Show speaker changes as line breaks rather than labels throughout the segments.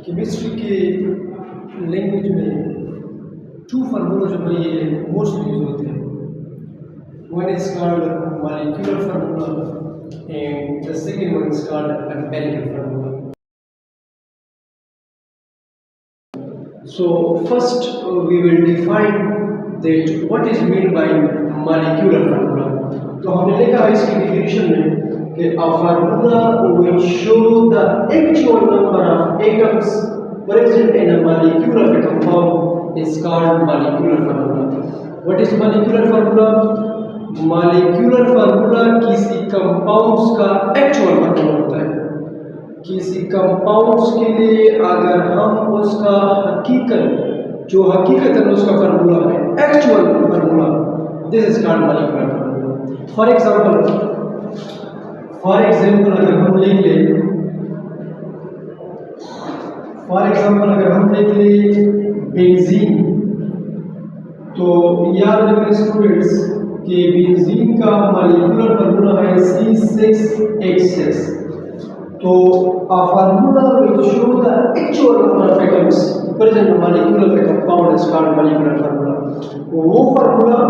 Chemistry के language में to formula जो है ये मोस्टली यूज होते हैं. One is called molecular formula and the second one is called empirical formula. So first we will define that what is meant by molecular formula. तो हमने देखा इसकी definition में कि a formula will show the actual number of atoms present in a molecule of a compound is called molecular formula. What is molecular formula? Molecular formula किसी compounds का actual formula होता है. किसी compounds के लिए अगर हम उसका हकीकत जो हकीकतन उसका फार्मूला है actual formula, this is called molecular formula. For example अगर हम लिख ले बेंजीन, तो याद रखें स्टूडेंट्स कि बेंजीन का मॉलिक्यूलर फार्मूला है C6H6. तो a formula will show the actual number of atoms present in the molecule of a compound is called molecular formula. वो फार्मूला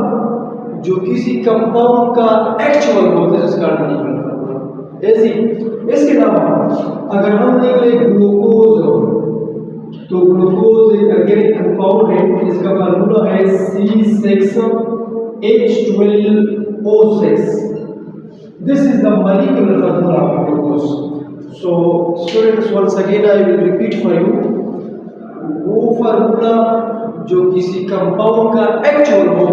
जो किसी कंपाउंड का एक्चुअल होता है इसका molecular formula. ऐसी इसके अलावा अगर हम देख ले ग्लूकोज, तो ग्लूकोज एक ऑर्गेनिक कंपाउंड है, इसका फार्मूला है C6H12O6. This is the molecular formula of glucose. So students, once again I will repeat for you. वो फार्मूला जो किसी कंपाउंड का एक्चुअल हो,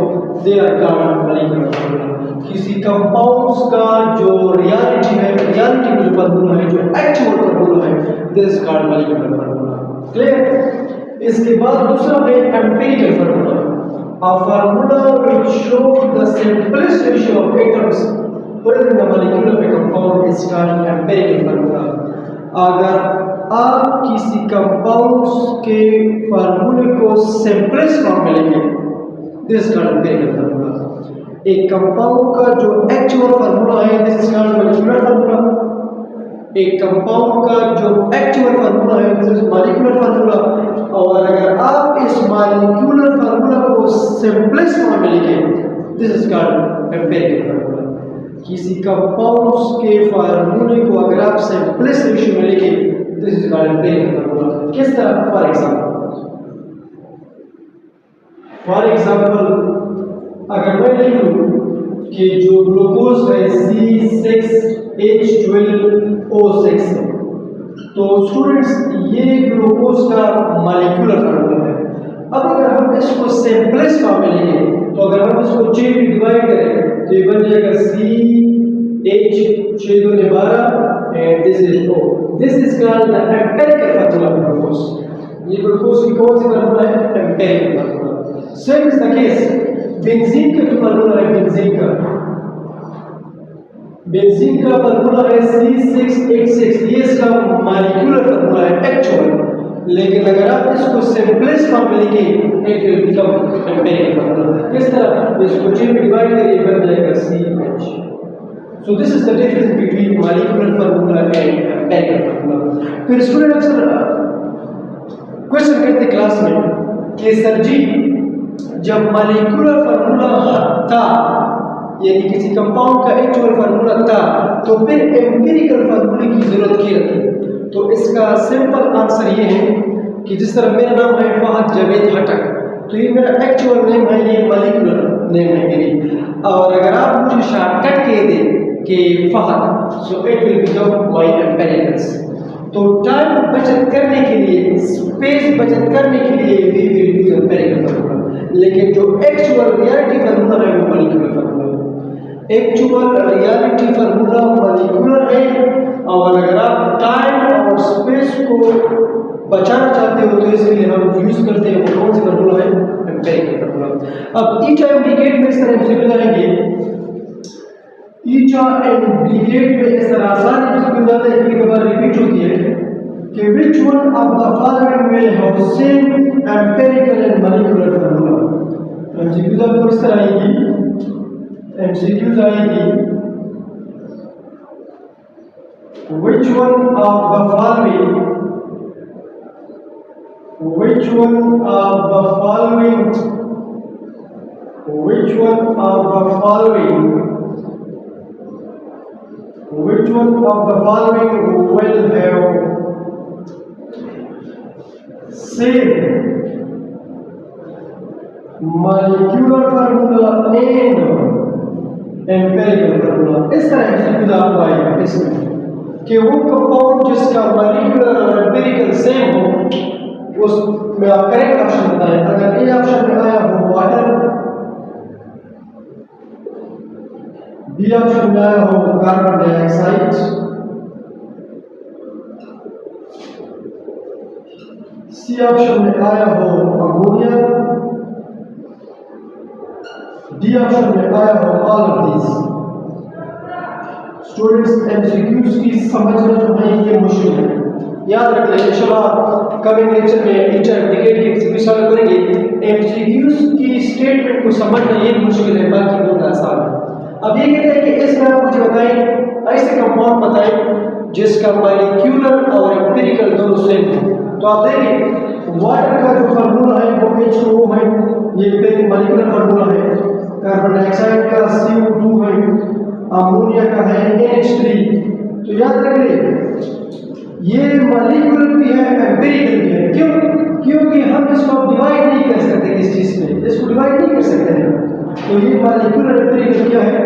they are called molecular formula. किसी कंपाउंड्स का जो रियलिटी है, रियलिटी में जो फार्मूला है, जो एक्चुअल फार्मूला है, this is called molecular formula. Clear? इसके बाद दूसरा है empirical formula. A formula will show the simplest ratio of atoms present in the molecule of a compound is called empirical formula. अगर आप किसी कंपाउंड्स के फार्मूले को सिंपलेस्ट फॉर्म में लेंगे, this is called empirical formula. एक कंपाउंड का जो एक्चुअल फार्मूला है, this is called molecular formula. एक कंपाउंड का जो एक्चुअल फार्मूला है, दिस इज मॉलिक्यूलर फार्मूला. और अगर आप इस मॉलिक्यूलर फार्मूला को सिंपलेस्ट फॉर्म में लेंगे, this is called empirical formula. किसी कंपाउंड्स के फार्मूले को अगर आप सिंपलेस्ट रेशियो में लेंगे, this is called empirical formula. किस तरह? फॉर एग्जांपल अगर मैं लिखूं कि जो ग्लूकोज है C6H12O6, तो स्टूडेंट्स ये ग्लूकोज का मॉलिक्यूलर फार्मूला है. अब अगर हम इसको सिंपलेस्ट फॉर्म में लेंगे, तो अगर हम इसको 6 में डिवाइड करें तो ये बन जाएगा CH612 and this is O. This is called the empirical formula of glucose. ये ग्लूकोज की कौन सी फार्मूला है? Empirical formula. Same is the case benzene का जो फार्मूला है, बेंजीन का फार्मूला है C6H6. ये इसका मॉलिक्यूलर फार्मूला है एक्चुअल, लेकिन अगर आप इसको सिंपलेस्ट फॉर्म में लिखें, it will become empirical formula. किस तरह? इसको 6 में डिवाइड करिए, बन जाएगा CH. So this is the difference between molecular formula and empirical formula. फिर स्टूडेंट अक्सर क्वेश्चन करते क्लास में कि सर जी जब मॉलिक्यूलर फार्मूला था, यानी किसी कंपाउंड का एक्चुअल फार्मूला था, तो फिर एम्पिरिकल फार्मूले की जरूरत क्यों थी? तो इसका सिंपल आंसर ये है कि जिस तरह मेरा नाम है फहद जावेद हटक, तो ये मेरा एक्चुअल नेम है, ये मॉलिक्यूलर नेम है मेरी. और अगर आप मुझे शॉर्टकट कह दें कि Fahad, so it will become my empiricals. तो टाइम बचत करने के लिए, स्पेस बचत करने के लिए we will use empirical formula. लेकिन जो एक्चुअल रियलिटी फार्मूला है वो मॉलिक्यूलर फार्मूला है. एक्चुअल रियलिटी फार्मूला मॉलिक्यूलर है, और अगर आप टाइम और स्पेस को बचाना चाहते हो तो इसलिए हम यूज करते हैं वो कौन सा फार्मूला है? Empirical formula. अब ईटा एंड ब्रिगेड में इस तरह से बताएंगे, ईटा एंड ब्रिगेड में इस तरह आसानी से बताते हैं, कई बार रिपीट होती है कि which one of the following will have same empirical and molecular formula. MCQs आपको इस तरह आएगी, एमसीक्यूज आएगी which one of the following which one of the following which one of the following which one of the following will have same molecular formula and empirical formula? इस तरह से आपको आएगा इसमें कि वो कंपाउंड जिसका मॉलिक्यूलर और एम्पिरिकल सेम हो उसमें आप करेक्ट ऑप्शन बताएं। अगर ए ऑप्शन में आया हो वाटर, बी ऑप्शन में आया हो कार्बन डाइऑक्साइड, सी ऑप्शन में आया हो अमोनिया, डी ऑप्शन में आया हो all of these. Students MCQs की समझना जो है ये मुश्किल है, याद रख लें। इंशाल्लाह कमिंग लेक्चर में इंटरमीडिएट के एमसीक्यू सॉल्व करेंगे। एमसीक्यूज की स्टेटमेंट को समझना ये मुश्किल है, बाकी बहुत आसान है। अब ये कहते हैं कि इसमें आप मुझे बताएं ऐसे कंपाउंड बताएं जिसका मॉलिक्यूलर और एम्पिरिकल दोनों सेम हो। तो आप देखिए वाटर का जो फार्मूला है वो H2O है, ये मॉलिक्यूलर फार्मूला है। कार्बन डाइऑक्साइड का CO2 है, अमोनिया का है NH3। तो याद रखिए ये मॉलिक्यूलर भी है एम्पिरिकल भी है। क्यों? क्योंकि हम इसको डिवाइड नहीं कर सकते किस चीज में, इसको डिवाइड नहीं कर सकते हैं। तो ये मॉलिक्यूलर एम्पिरिकल क्या है?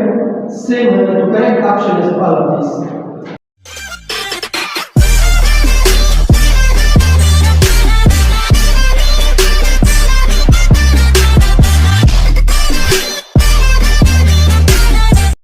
सेम है। तो correct option is all of this.